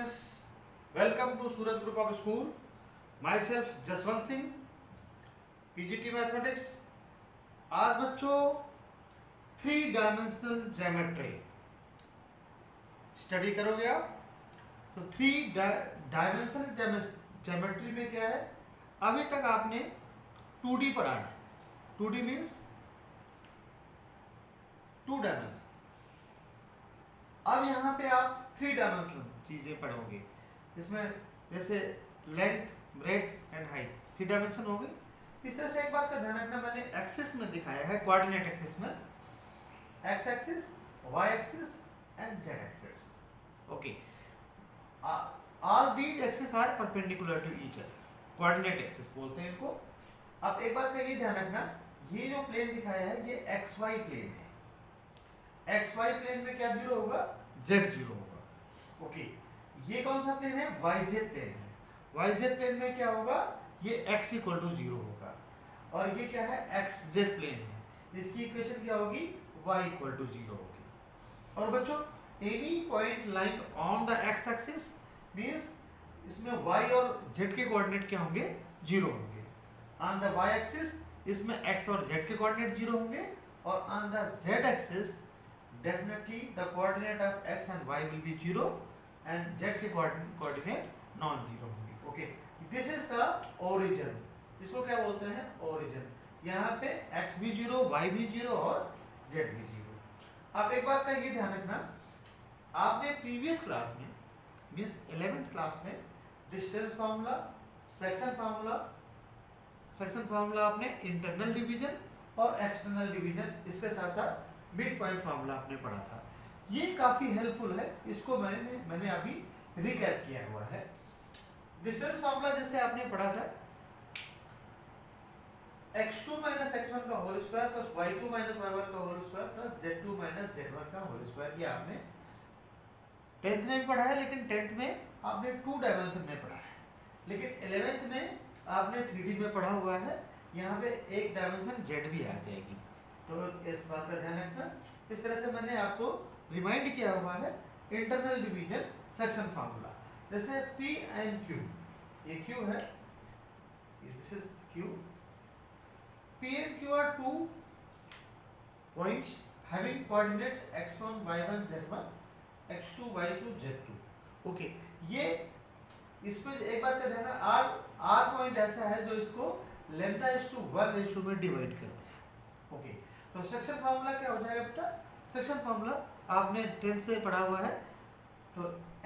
students, welcome to Suraj Group of School. Myself Jaswant Singh, PGT mathematics. आज बच्चों 3 dimensional geometry study करोगे आप। तो 3 डायमेंशनल ज्योमेट्री में क्या है, अभी तक आपने 2D पढ़ा है। 2D means 2 dimension. अब यहाँ पे आप 3 डायमेंशनल चीजें पढ़ोगे, इसमें जैसे length, breadth and height 3 dimension हो गई। इस तरह से एक बात का ध्यान रखना, मैंने एक्सिस में दिखाया है, कोऑर्डिनेट एक्सिस में, X axis, Y axis and Z axis. Okay, all these axis are perpendicular to each other, coordinate axis बोलते हैं इनको। अब एक बात का ये ध्यान रखना, ये जो प्लेन दिखाया है ये एक्स वाई प्लेन है। एक्स वाई प्लेन में क्या जीरो होगा, जेड जीरो होगा। ओके, ये कौन सा प्लेन है, वाई जेड प्लेन है। वाई जेड प्लेन में क्या होगा, ये x इक्वल टू 0 होगा। और ये क्या है, एक्स जेड प्लेन है, इसकी इक्वेशन क्या होगी, y इक्वल टू 0 होगी। और बच्चों any point lying on the x axis means इसमें y और z के कोऑर्डिनेट क्या होंगे, 0 होंगे। ऑन द y एक्सिस इसमें x और z के कोऑर्डिनेट 0 होंगे, और on the z axis definitely the coordinate of x and y will be 0 and z के coordinate non zero होंगे। Okay, this is the origin, इसको क्या बोलते हैं, origin। यहाँ पे x भी 0, y भी 0 और z भी 0। आप एक बात का ये ध्यान रखना, आपने प्रीवियस क्लास में मीन्स 11th क्लास में डिस्टेंस फार्मूला, सेक्शन फार्मूला आपने इंटरनल डिवीजन और एक्सटर्नल डिवीजन, इसके साथ साथ मिड पॉइंट फार्मूला आपने पढ़ा था। ये काफी हेल्पफुल है, इसको मैंने अभी रिकैप किया हुआ है। डिस्टेंस फार्मूला जैसे आपने पढ़ा था, x2 माइनस x1 का whole square plus y2 minus y1 का whole square plus z2 minus z1 का होल स्क्वायर, ये आपने 10th में भी पढ़ा है, लेकिन 10th में आपने 2 डायमेंशन में पढ़ा है, लेकिन 11th में आपने 3D में पढ़ा हुआ है। यहाँ पे एक डायमेंशन z भी आ जाएगी, तो इस बात का ध्यान रखना। इस तरह से मैंने आपको रिमाइंड किया हुआ है इंटरनल डिवीजन सेक्शन फार्मूला। जैसे P एंड Q, ये Q है, this is Q। P and Q are 2 points having coordinates x1, y1, z1, x2, y2, z2। Okay, ये इसमें एक बात का ध्यान रखना, R पॉइंट ऐसा है जो इसको λ/1 रेशियो में डिवाइड करता है। ओके, तो सेक्शन फार्मूला क्या हो जाएगा बेटा, सेक्शन फार्मूला आपने 10th से पढ़ा हुआ है। तो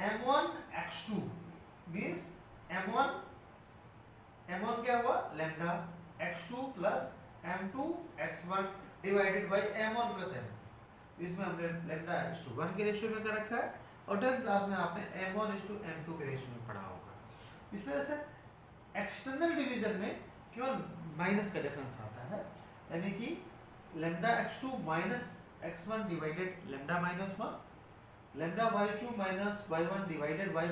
m1 x2 मींस m1 क्या हुआ, lambda x2 plus m2 x1 divided by m1 plus m2। इसमें हमने लैम्डा x2 1 के रेशियो में कर रखा है, और 10th क्लास में आपने m1:m2 के रेशियो में पढ़ा होगा। इस तरह से एक्सटर्नल डिवीजन में केवल माइनस का डिफरेंस आता है, यानी कि lambda x2 minus x1 divided lambda minus 1, lambda y2 minus y1 divided y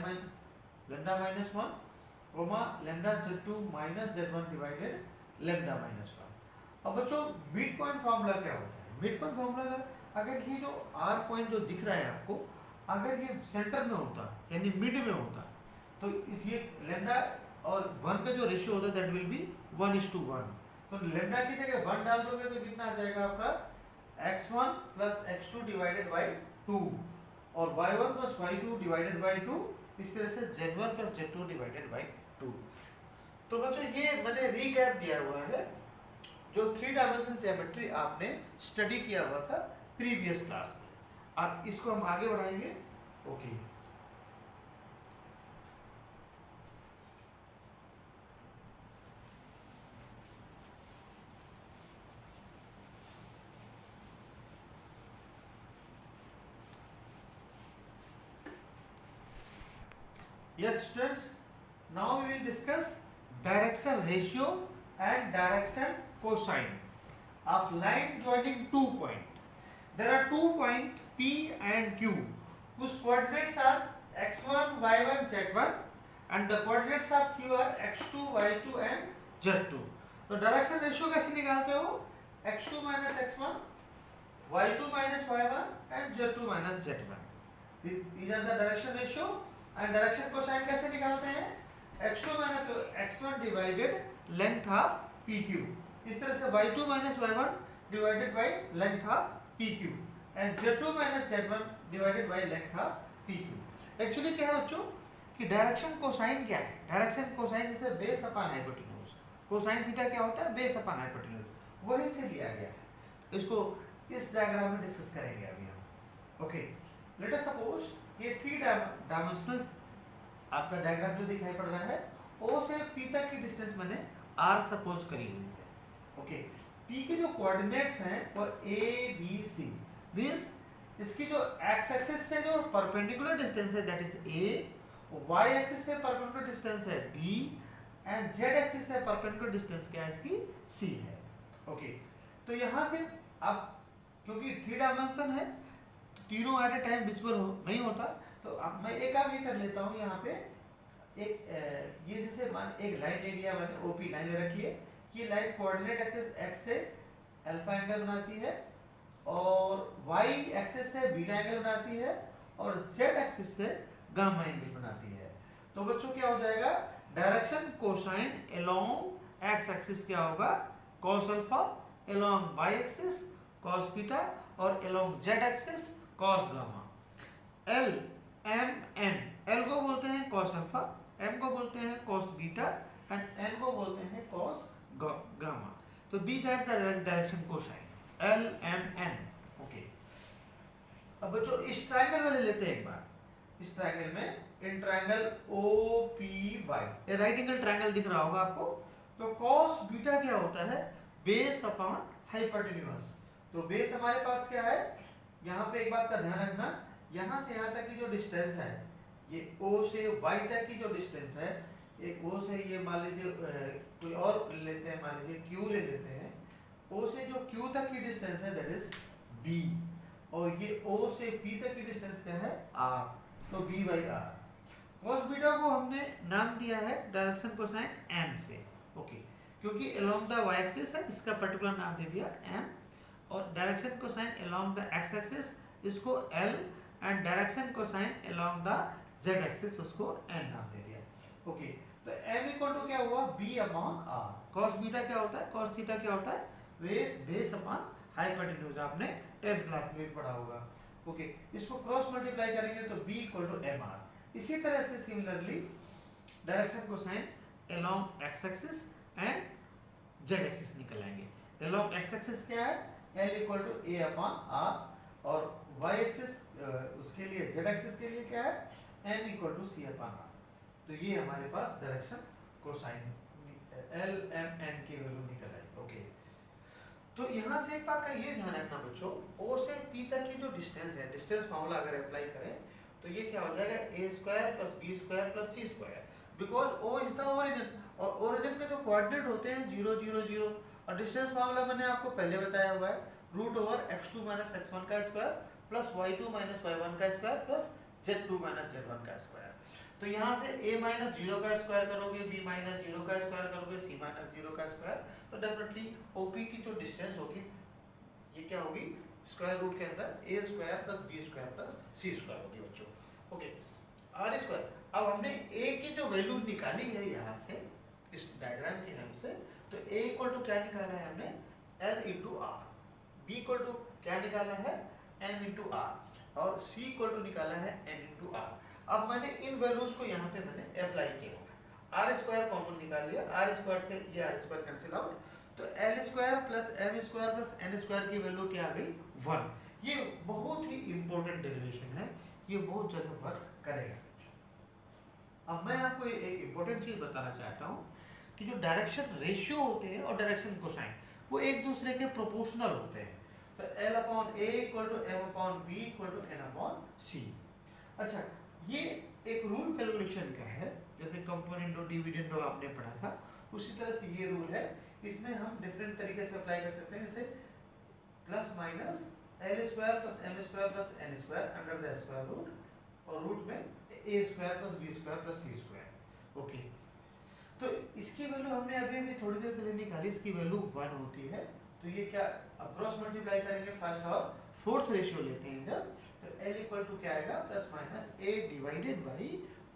lambda minus 1, comma lambda z2 minus z1 divided lambda minus 1। अब बच्चों मिड पॉइंट फार्मूला क्या होता है, मिड पॉइंट फार्मूला अगर ये जो r पॉइंट जो दिख रहा है आपको, अगर ये सेंटर में होता यानी मिड में होता, तो इस ये लैम्डा और 1 का जो रेशियो होता है दैट विल बी 1:1। तो लैम्डा की जगह 1 डाल दोगे तो कितना आ जाएगा आपका, x1 plus x2 divided by 2, और y1 plus y2 divided by 2, इस तरह से z1 plus z2 divided by 2। तो बच्चों ये मैंने रीकैप दिया हुआ है जो 3 डायमेंशनल ज्योमेट्री आपने स्टडी किया हुआ था प्रीवियस क्लास में। अब इसको हम आगे बढ़ाएंगे। Okay, yes students, now we will discuss direction ratio and direction cosine of line joining 2 points. There are 2 points P and Q whose coordinates are x1, y1, z1, and the coordinates of Q are x2, y2 and z2. तो direction ratio कैसे निकालते हो, x2 minus x1, y2 minus y1 and z2 minus z1. These are the direction ratio and direction cosine कैसे निकालते हैं, x2 minus x1 divided length of PQ, इस तरह से y2 minus y1 divided by length of PQ and z2 minus z1 divided by length of PQ। Actually क्या है बच्चों कि डायरेक्शन कोसाइन क्या है, डायरेक्शन कोसाइन जैसे base upon hypotenuse, cosine theta क्या होता है, बेस अपॉन हाइपोटेन्यूज, वहीं से लिया गया है। इसको इस डायग्राम में डिस्कस करेंगे अभी हम। ओके, लेट अस सपोज ये 3 डायमेंशनल आपका डायग्राम जो दिखाई पड़ रहा है, O से P तक की डिस्टेंस मैंने R सपोज करी हुई है। ओके, P के जो कोऑर्डिनेट्स हैं वो A B C, मींस इसकी जो x एक्सिस से जो परपेंडिकुलर डिस्टेंस है that is A, y axis से परपेंडिकुलर डिस्टेंस है B एंड z एक्सिस से परपेंडिकुलर डिस्टेंस क्या है इसकी C है। ओके, तो यहाँ से अब क्योंकि 3 डायमेंशन है तो तीनों एट ए टाइम विजुअल नहीं होता, तो अब मैं एक काम ये कर लेता हूँ, यहाँ पे एक ये जैसे मान एक लाइन ले लिया मैंने, OP लाइन ले रखी है, ये लाइन कोऑर्डिनेट एक्सिस x से अल्फा एंगल बनाती है और y एक्सिस से बीटा एंगल बनाती है और z एक्सिस से गामा एंगल बनाती है। तो बच्चों क्या हो जाएगा, direction cosine along x axis क्या होगा, cos alpha, along y axis cos beta और along z axis cos gamma. L M N, L को बोलते हैं cos अल्फा, M को बोलते हैं cos बीटा एंड N को बोलते हैं cos गामा। तो these are the direction cosine L M N। Okay, अब बच्चों इस ट्रायंगल में ले लेते हैं एक बार, इस ट्रायंगल में इन ट्रायंगल OPY, ये राइट एंगल ट्रायंगल दिख रहा होगा आपको। तो cos बीटा क्या होता है, बेस अपॉन हाइपोटेन्यूज। तो बेस हमारे पास क्या है, यहाँ पे एक बात का ध्यान रखना, यहाँ से यहाँ तक की जो डिस्टेंस है, ये O से Y तक की जो डिस्टेंस है, एक O से ये मान लीजिए कोई और लेते हैं, मान लीजिए Q ले लेते हैं, O से जो Q तक की डिस्टेंस है दैट इज B और ये O से P तक की डिस्टेंस क्या है R, तो B by R। cos beta को हमने नाम दिया है डायरेक्शन कोसाइन M से। ओके, क्योंकि अलोंग द y एक्सिस है इसका पर्टिकुलर नाम दे दिया M, और direction cosine along the x axis इसको L and direction cosine along the z axis उसको N नाम दे दिया। ओके, तो M इक्वल टू क्या हुआ, B upon R। cos beta क्या होता है, cos थीटा क्या होता है, बेस अपॉन हाइपोटेन्यूज, आपने 10th क्लास में पढ़ा होगा। ओके, इसको क्रॉस मल्टीप्लाई करेंगे तो B इक्वल टू MR। इसी तरह से similarly direction cosine along x axis and z axis निकल आएंगे। अलोंग x एक्सिस क्या है, L equal to A upon R और y एक्सिस उसके लिए z एक्सिस के लिए क्या है, N equal to C upon R। तो ये हमारे पास direction cosine L M N की वैल्यू निकल आई। ओके, तो यहाँ से एक बात का ये ध्यान रखना बच्चों, O से P तक की जो डिस्टेंस है, डिस्टेंस फार्मूला अगर अप्लाई करें तो ये क्या हो जाएगा, a square plus b square plus c square, because O is the origin और ओरिजिन के जो कोऑर्डिनेट होते हैं 0 0 0 और डिस्टेंस फार्मूला मैंने आपको पहले बताया हुआ है, root over x2 minus x1 का square plus y2 minus y1 का square plus z2 minus z1 का स्क्वायर। तो यहाँ से a माइनस 0 का स्क्वायर करोगे, b माइनस 0 का स्क्वायर करोगे, c माइनस 0 का स्क्वायर, तो डेफिनेटली OP की जो डिस्टेंस होगी ये क्या होगी, स्क्वायर रूट के अंदर a square plus b square plus c square होगी बच्चों। ओके, r स्क्वायर, अब हमने a की जो वैल्यू निकाली है यहाँ से इस डायग्राम की हेल्प से, तो a इक्वल टू क्या निकाला है हमने, l into R, b equal to क्या निकाला है, n इंटू आर और c इक्वल टू निकाला है n इंटू आर। अब मैंने इन वैल्यूज को यहाँ पे मैंने अप्लाई किया, आर स्क्वायर कॉमन निकाल लिया, आर स्क्वायर से ये आर स्क्वायर कैंसिल आउट, तो L square plus M square plus N square की वैल्यू क्या आ गई, 1। ये बहुत ही इंपॉर्टेंट डेरिवेशन है, ये बहुत जगह वर्क करेगा। अब मैं आपको एक इंपॉर्टेंट चीज बताना चाहता हूँ कि जो डायरेक्शन रेशियो होते हैं और डायरेक्शन कोसाइन वो एक दूसरे के प्रोपोर्शनल होते हैं। तो L upon A equal to M upon B equal to N upon C। अच्छा, ये एक रूल कैलकुलेशन का है, जैसे कंपोनेंट और डिविडेंड आपने पढ़ा था, उसी तरह से ये रूल है, इसमें हम डिफरेंट तरीके से अप्लाई कर सकते हैं, जैसे plus minus L square plus M square plus N square under the square root और रूट में A square plus B square plus C square. Okay, तो इसकी वैल्यू हमने अभी अभी थोड़ी देर पहले निकाली, इसकी वैल्यू 1 होती है। तो ये क्या क्रॉस मल्टीप्लाई करेंगे फर्स्ट और फोर्थ रेशियो लेते हैं जब, तो L इक्वल टू क्या आएगा, plus minus A divided by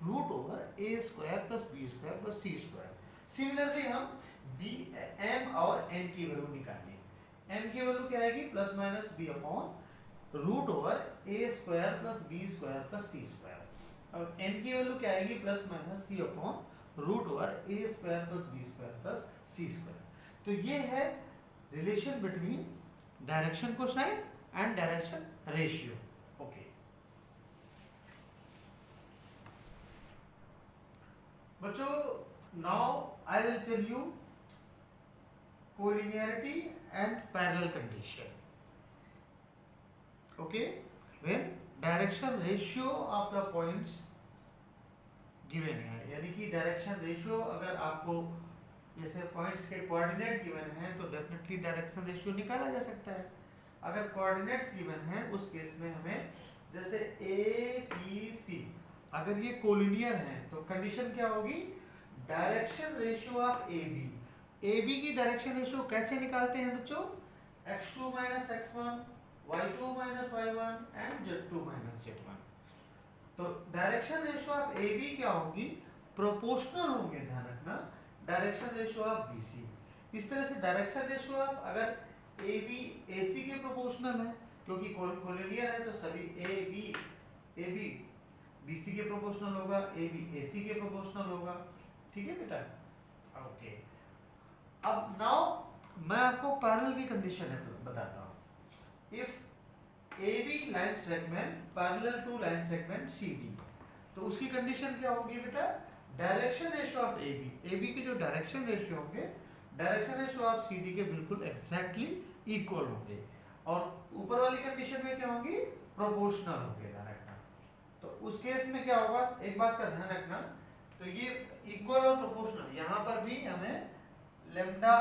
root over a square plus b square plus c square. Similarly हम बी एम और एन की वैल्यू निकालेंगे। एम की वैल्यू क्या आएगी, plus minus b upon root over a square plus b square plus c square. और एन की वैल्यू क्या आएगी, plus minus c upon root over a square plus b square plus c square. तो ये है relation between direction cosine and direction ratio. Okay बच्चों, now I will tell you collinearity and parallel condition. Okay, when direction ratio of the points given है, यानी कि direction ratio अगर आपको जैसे पॉइंट्स के कोऑर्डिनेट गिवन है तो डेफिनेटली डायरेक्शन रेशियो निकाला जा सकता है। अगर कोऑर्डिनेट्स गिवन है उस केस में हमें जैसे ए बी सी अगर ये कोलिनियर है तो कंडीशन क्या होगी, direction ratio of A B. A B की डायरेक्शन रेशियो कैसे निकालते हैं बच्चों, x2 minus x1, y2 minus y1 and z2 minus z1। तो direction ratio of A B क्या होगी, प्रोपोर्शनल होंगे, ध्यान रखना, direction ratio of B C. इस तरह से डायरेक्शन रेशियो ऑफ अगर ए बी ए सी के प्रोपोर्शनल है क्योंकि कोलिनियर है तो सभी ए बी बी सी के प्रोपोर्शनल होगा, ए बी ए सी के प्रोपोर्शनल होगा। ठीक है बेटा, ओके। अब नाउ मैं आपको पैरेलल की कंडीशन है बताता हूँ। If A B line segment parallel to line segment C D, तो उसकी कंडीशन क्या होगी बेटा, direction ratio of A B के जो डायरेक्शन रेशियो होंगे direction ratio of C D के बिल्कुल एग्जैक्टली इक्वल होंगे। और ऊपर वाली कंडीशन में क्या होंगी, प्रोपोर्शनल होंगे, ध्यान रखना। तो उस केस में क्या होगा, एक बात का ध्यान रखना, तो ये इक्वल और प्रोपोर्शनल, यहाँ पर भी हमें लेम्डा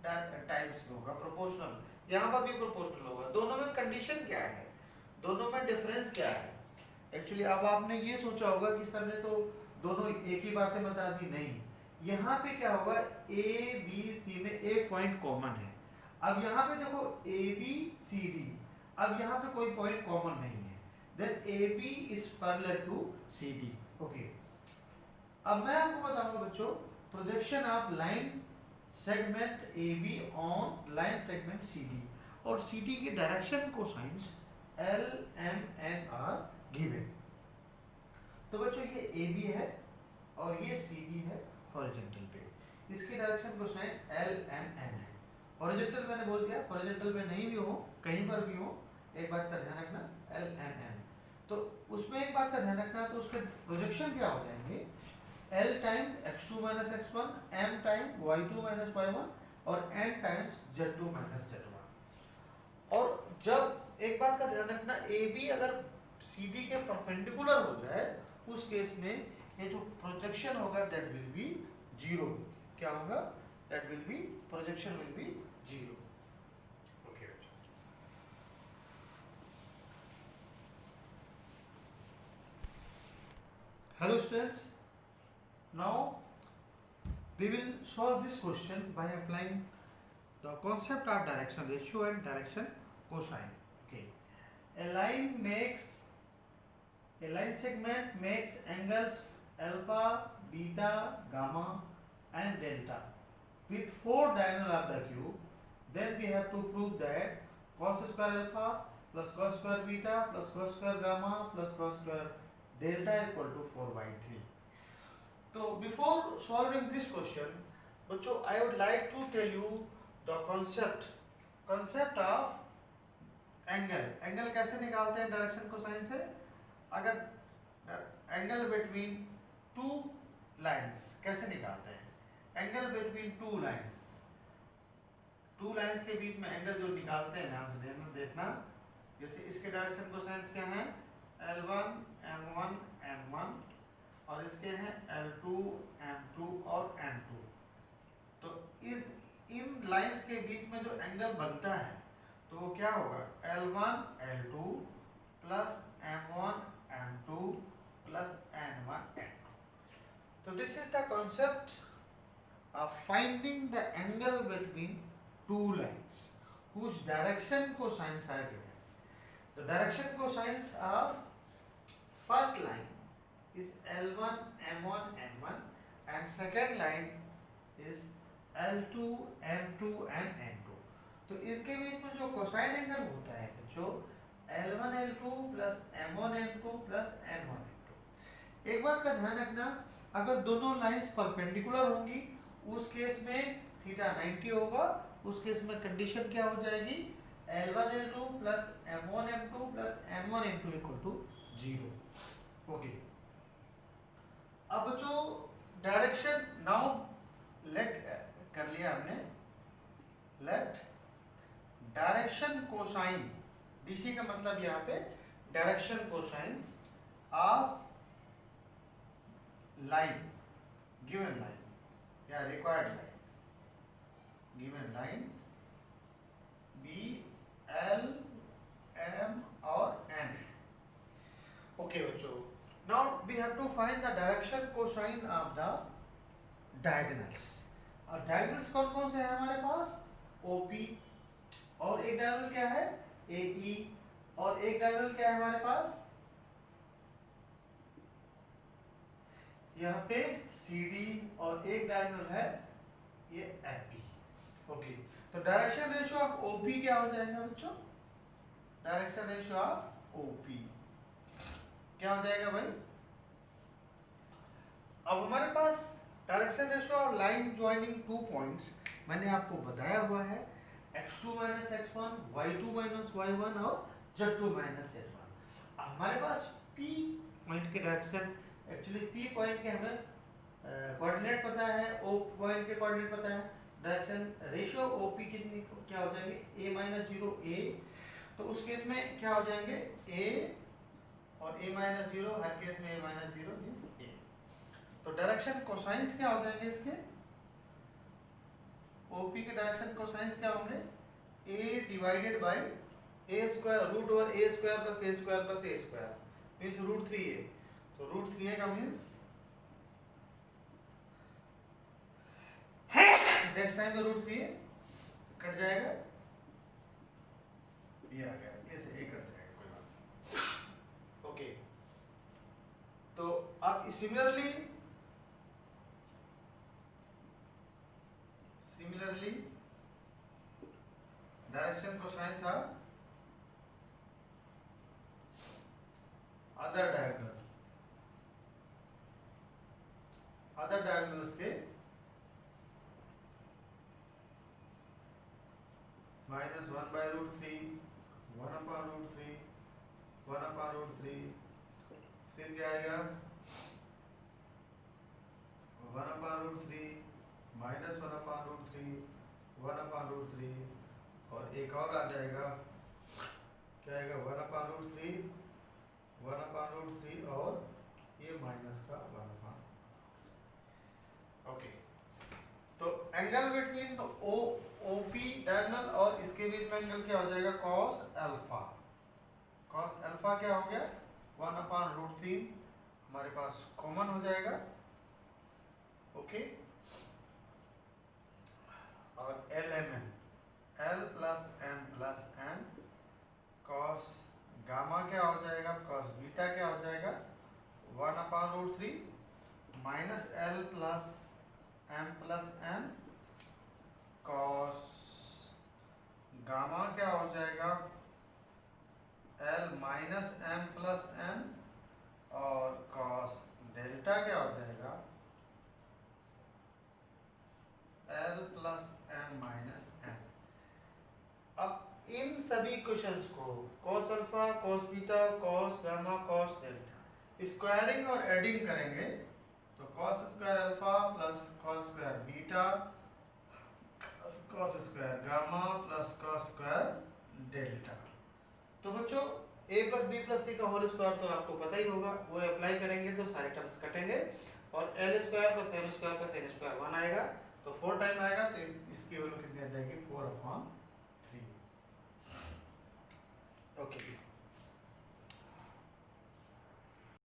टाइम्स होगा प्रोपोर्शनल, यहाँ पर भी प्रोपोर्शनल होगा। दोनों में कंडीशन क्या है, दोनों में डिफरेंस क्या है। एक्चुअली अब आपने ये सोचा होगा कि सर ने तो दोनों एक ही बातें बता दी, नहीं। यहाँ पे क्या होगा, ए बी सी में एक पॉइंट कॉमन है। अब यहाँ पे देखो ए बी सी डी, अब यहाँ पे कोई पॉइंट कॉमन नहीं है, then A B is parallel to C D. Okay, अब मैं आपको बताऊंगा बच्चों projection of line segment A B on line segment C D, और सी डी की direction cosines L M N are given. तो बच्चों ये ए बी है और ये सी डी है हॉरिजॉन्टल पे, इसकी direction cosine L M N है। हॉरिजॉन्टल मैंने बोल दिया, हॉरिजॉन्टल में नहीं भी हो, कहीं पर भी हो, एक बात का ध्यान रखना, एल एम एन। तो उसमें एक बात का ध्यान रखना, तो उसके प्रोजेक्शन क्या हो जाएंगे, L times x2 minus x1, m time y2 minus y1 और n times z2 minus z1। और जब एक बात का ध्यान रखना, AB अगर CD के परपेंडिकुलर हो जाए उस केस में ये जो प्रोजेक्शन होगा दैट विल बी जीरो। क्या होगा, that will be projection will be zero. Okay, hello students, now we will solve this question by applying the concept of direction ratio and direction cosine. Okay, a line segment makes angles alpha, beta, gamma and delta with 4 diagonal of the cube. Then we have to prove that cos square alpha plus cos square beta plus cos square gamma plus cos square delta equal to 4/3. तो before solving this question बच्चों, I would like to tell you the concept of angle. Angle कैसे निकालते हैं direction cosine से, अगर angle between two lines कैसे निकालते हैं, एंगल बिटवीन टू लाइंस के बीच में एंगल जो निकालते हैं, ध्यान से देखना, जैसे इसके डायरेक्शन कोसाइंस क्या हैं, L1 M1 N1 और इसके हैं L2 M2 और N2। तो इन लाइंस के बीच में जो एंगल बनता है तो वो क्या होगा, L1 L2 plus M1 M2 plus N1 N2। तो this is the concept of finding the angle between two lines whose direction cosines are given. The direction cosines of first line is L1 M1 N1 and second line is L2 M2 and N2। तो इनके बीच में जो cosine angle होता है जो L1 L2 plus M1 M2 plus N1 N2। एक बात का ध्यान रखना, अगर दोनों लाइंस परपेंडिकुलर होंगी उस केस में थीटा 90 होगा, उस केस में कंडीशन क्या हो जाएगी, L1 L2 plus M1 M2 plus N1 N2 equal to 0। Okay, अब जो डायरेक्शन नाउ लेट कर लिया हमने, लेट डायरेक्शन कोसाइन, डीसी का मतलब यहाँ पे direction cosines of line, given line या रिक्वायर्ड लाइन, गिवन लाइन बी एल एम और एन है। ओके बच्चों, now we have to find the direction cosine of the diagonals. और डायगोनल्स कौन कौन से हैं हमारे पास, ओपी, और एक डायगोनल क्या है एई, और एक डायगोनल क्या है हमारे पास यहाँ पे CD, और एक डायगोनल है ये FP। ओके, तो डायरेक्शन रेशियो ऑफ OP क्या हो जाएगा बच्चों, डायरेक्शन रेशियो ऑफ OP क्या हो जाएगा भाई। अब हमारे पास direction ratio of line joining two points मैंने आपको बताया हुआ है, x2 minus x1, y2 minus y1 और z2 माइनस z1। हमारे पास P पॉइंट के डायरेक्शन, एक्चुअली P पॉइंट के हमें कोऑर्डिनेट पता है, O पॉइंट के कोऑर्डिनेट पता है, डायरेक्शन रेशियो OP कितनी क्या हो जाएंगे a माइनस 0 a, तो उस केस में क्या हो जाएंगे a और a माइनस 0, हर केस में a माइनस 0 मींस a। तो डायरेक्शन कोसाइंस क्या हो जाएंगे इसके, OP के डायरेक्शन कोसाइंस क्या होंगे, a divided by a square root over a square plus a square plus a square means root 3a। तो रूट 3a का मींस नेक्स्ट टाइम में रूट 3a कट जाएगा, ये आ गया, ये से a कट जाएगा, कोई बात नहीं। ओके, तो अब similarly direction cosines of other diagonals के minus 1 by root 3, 1 upon root 3, 1 upon root 3, फिर क्या आएगा 1 upon root 3 minus 1 upon root 3, 1 upon root 3, और एक और आ जाएगा, क्या आएगा 1 अपॉन रूट 3, 1 अपॉन रूट 3 और ये माइनस का 1 अपॉन। ओके, तो एंगल बिटवीन OP डायगोनल और इसके बीच में एंगल क्या हो जाएगा cos अल्फा। cos अल्फा क्या हो गया 1 अपॉन रूट 3 हमारे पास कॉमन हो जाएगा। ओके, और LMN L plus M plus N cos gamma क्या हो जाएगा, cos बीटा क्या हो जाएगा 1 upon root 3 minus L plus M plus N cos gamma क्या हो जाएगा L minus M plus N, और cos डेल्टा क्या हो जाएगा L plus M minus N। अब इन सभी क्वेश्चंस को cos alpha, cos beta, cos gamma, cos delta squaring और एडिंग करेंगे तो cos square alpha plus cos square beta plus cos square gamma plus cos square delta. तो बच्चों a plus B plus सी का होल स्क्वायर तो आपको पता ही होगा, वो अप्लाई करेंगे तो सारे टर्म्स कटेंगे और l square plus m square plus n square 1 आएगा, तो 4 टाइम आएगा, तो इसकी वैल्यू कितनी आ जाएगी 4 अपॉन 3। ओके।